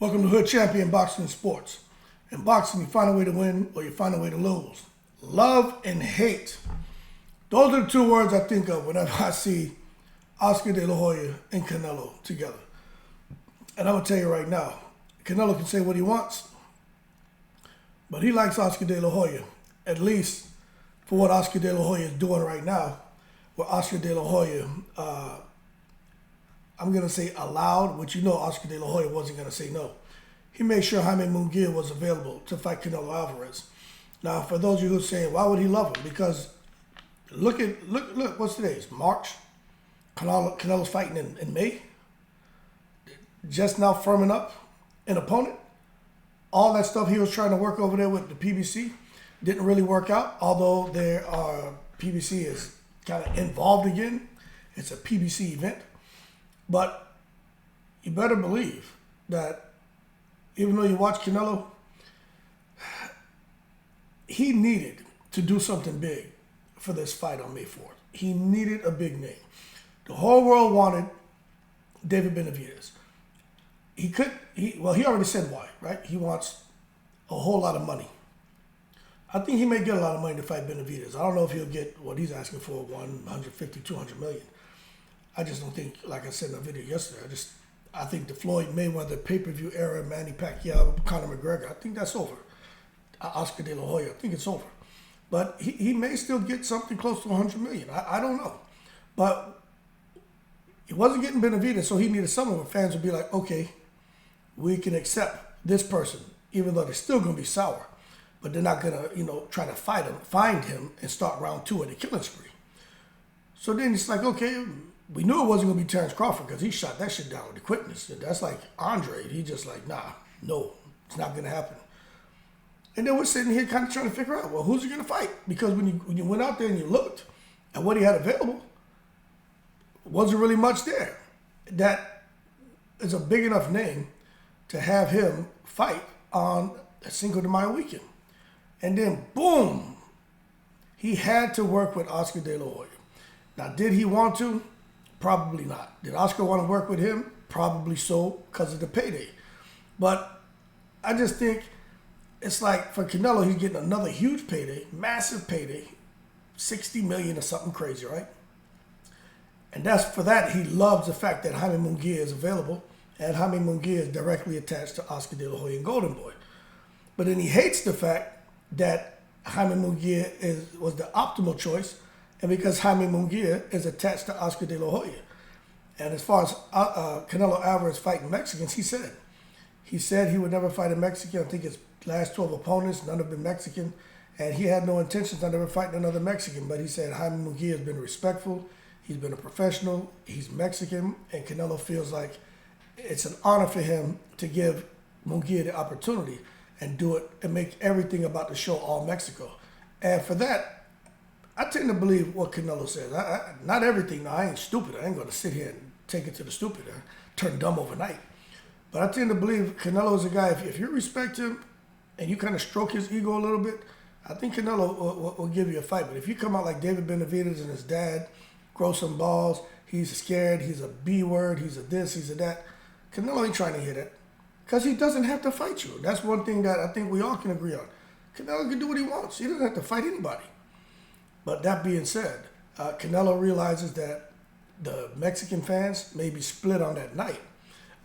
Welcome to Hood Champion Boxing and Sports. In boxing, you find a way to win or you find a way to lose. Love and hate. Those are the two words I think of whenever I see Oscar De La Hoya and Canelo together. And I'm going to tell you right now, Canelo can say what he wants, but he likes Oscar De La Hoya, at least for what Oscar De La Hoya is doing right now, where Oscar De La Hoya, I'm going to say allowed, which you know Oscar De La Hoya wasn't going to say no. He made sure Jaime Munguia was available to fight Canelo Alvarez. Now, for those of you who are saying, why would he love him? Because look, what's today? It's March. Canelo's fighting in May. Just now firming up an opponent. All that stuff he was trying to work over there with the PBC didn't really work out, although PBC is kind of involved again. It's a PBC event. But you better believe that even though you watch Canelo, he needed to do something big for this fight on May 4th. He needed a big name. The whole world wanted David Benavidez. He already said why, right? He wants a whole lot of money. I think he may get a lot of money to fight Benavidez. I don't know if he'll get what he's asking for, 150, 200 million. I just don't think, like I said in the video yesterday, I think the Floyd Mayweather pay-per-view era, Manny Pacquiao, Conor McGregor, I think that's over. Oscar De La Hoya, I think it's over. But he may still get something close to 100 million. I don't know. But he wasn't getting Benavidez, so he needed someone where fans would be like, okay, we can accept this person, even though they're still going to be sour. But they're not going to, try to find him and start round two at the killing spree. So then it's like, okay, we knew it wasn't going to be Terrence Crawford because he shot that shit down with the quickness. That's like Andre. He just like, no, it's not going to happen. And then we're sitting here kind of trying to figure out, well, who's he going to fight? Because when you went out there and you looked at what he had available, wasn't really much there. That is a big enough name to have him fight on a Cinco de Mayo weekend. And then, boom, he had to work with Oscar De La Hoya. Now, did he want to? Probably not. Did Oscar want to work with him? Probably so, because of the payday. But I just think it's like for Canelo, he's getting another huge payday, massive payday, 60 million or something crazy, right? And for that, he loves the fact that Jaime Munguia is available, and Jaime Munguia is directly attached to Oscar De La Hoya and Golden Boy. But then he hates the fact that Jaime Munguia was the optimal choice, and because Jaime Munguia is attached to Oscar De La Hoya. And as far as Canelo Alvarez fighting Mexicans, he said he would never fight a Mexican. I think his last 12 opponents, none have been Mexican. And he had no intentions of ever fighting another Mexican. But he said Jaime Munguia has been respectful. He's been a professional. He's Mexican. And Canelo feels like it's an honor for him to give Munguia the opportunity and do it and make everything about the show all Mexico. And for that, I tend to believe what Canelo says. Not everything. No, I ain't stupid. I ain't going to sit here and take it to the stupid and turn dumb overnight. But I tend to believe Canelo is a guy, if you respect him and you kind of stroke his ego a little bit, I think Canelo will give you a fight. But if you come out like David Benavidez and his dad, grow some balls, he's scared, he's a B word, he's a this, he's a that, Canelo ain't trying to hear that. Because he doesn't have to fight you. That's one thing that I think we all can agree on. Canelo can do what he wants. He doesn't have to fight anybody. But that being said, Canelo realizes that the Mexican fans may be split on that night.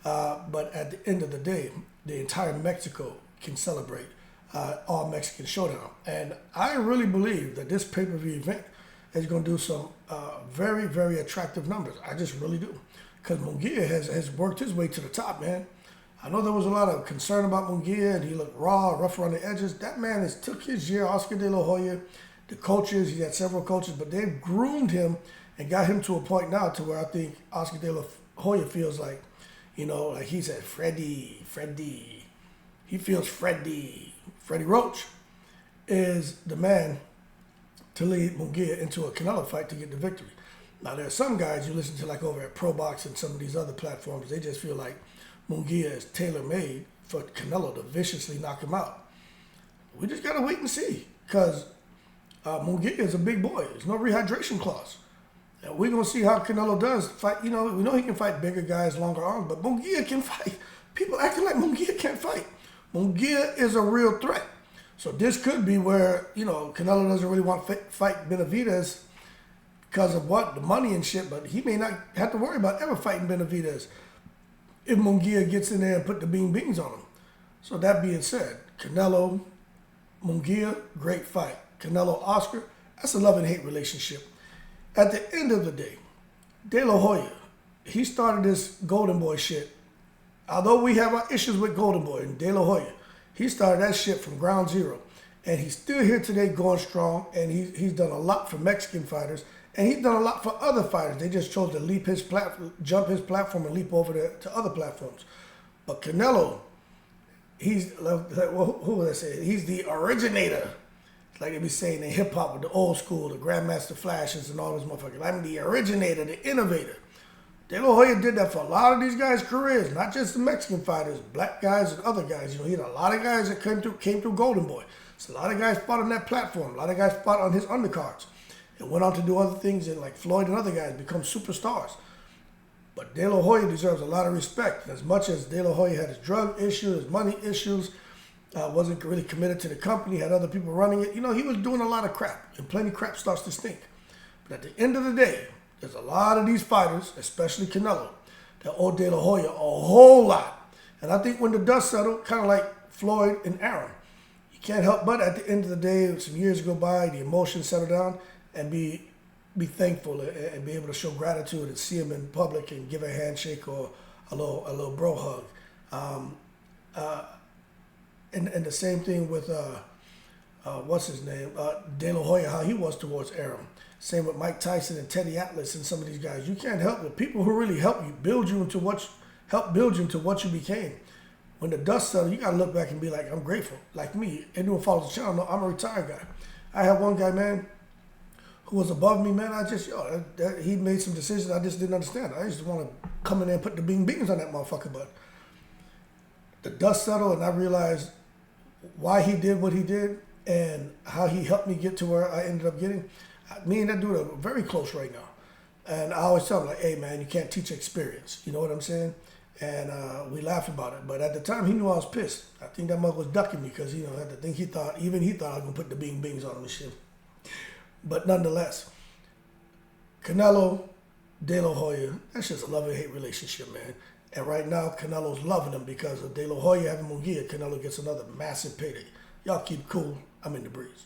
But at the end of the day, the entire Mexico can celebrate all Mexican showdown. And I really believe that this pay-per-view event is going to do some very, very attractive numbers. I just really do. Because Munguia has worked his way to the top, man. I know there was a lot of concern about Munguia, and he looked raw, rough around the edges. That man took his year, Oscar De La Hoya. The coaches, he had several coaches, but they've groomed him and got him to a point now to where I think Oscar De La Hoya feels like, like he said, Freddie. He feels Freddie Roach is the man to lead Munguia into a Canelo fight to get the victory. Now, there are some guys you listen to like over at Pro Box and some of these other platforms, they just feel like Munguia is tailor-made for Canelo to viciously knock him out. We just got to wait and see because Munguia is a big boy. There's no rehydration clause. We're going to see how Canelo does fight. We know he can fight bigger guys, longer arms, but Munguia can fight People acting like Munguia can't fight. Munguia is a real threat. So this could be where, Canelo doesn't really want to fight Benavidez because of what? The money and shit, but he may not have to worry about ever fighting Benavidez if Munguia gets in there and put the beans on him. So that being said, Canelo, Munguia, great fight. Canelo, Oscar, that's a love and hate relationship. At the end of the day, De La Hoya, he started this Golden Boy shit. Although we have our issues with Golden Boy and De La Hoya, he started that shit from ground zero. And he's still here today going strong, and he's done a lot for Mexican fighters, and he's done a lot for other fighters. They just chose to jump his platform and leap over to other platforms. But Canelo, he's, who would I say? He's the originator. It's like they be saying in hip hop with the old school, the Grandmaster Flashes and all those motherfuckers. I'm the originator, the innovator. De La Hoya did that for a lot of these guys' careers, not just the Mexican fighters, black guys and other guys. He had a lot of guys that came through Golden Boy. So a lot of guys fought on that platform. A lot of guys fought on his undercards and went on to do other things, and like Floyd and other guys become superstars. But De La Hoya deserves a lot of respect. As much as De La Hoya had his drug issues, his money issues, wasn't really committed to the company, had other people running it. He was doing a lot of crap, and plenty crap starts to stink. But at the end of the day, there's a lot of these fighters, especially Canelo, that owe De La Hoya a whole lot. And I think when the dust settled, kind of like Floyd and Aaron, you can't help but at the end of the day, some years go by, the emotions settle down, and be thankful and be able to show gratitude and see him in public and give a handshake or a little bro hug. And the same thing with what's his name, De La Hoya, how he was towards Aaron. Same with Mike Tyson and Teddy Atlas and some of these guys. You can't help it. People who really help you build you into what you became. When the dust settles, you gotta look back and be like, I'm grateful. Like me, anyone follows the channel, no, I'm a retired guy. I had one guy, man, who was above me, man. He made some decisions I just didn't understand. I used to want to come in there and put the beans on that motherfucker, but the dust settled and I realized why he did what he did and how he helped me get to where I ended up getting. Me and that dude are very close right now. And I always tell him, like, hey, man, you can't teach experience. You know what I'm saying? And we laugh about it. But at the time, he knew I was pissed. I think that mother was ducking me because, at the thing he thought I was going to put the beans on him and shit. But nonetheless, Canelo, De La Hoya, that's just a love and hate relationship, man. And right now, Canelo's loving him because of De La Hoya having Munguia. Canelo gets another massive payday. Y'all keep cool. I'm in the breeze.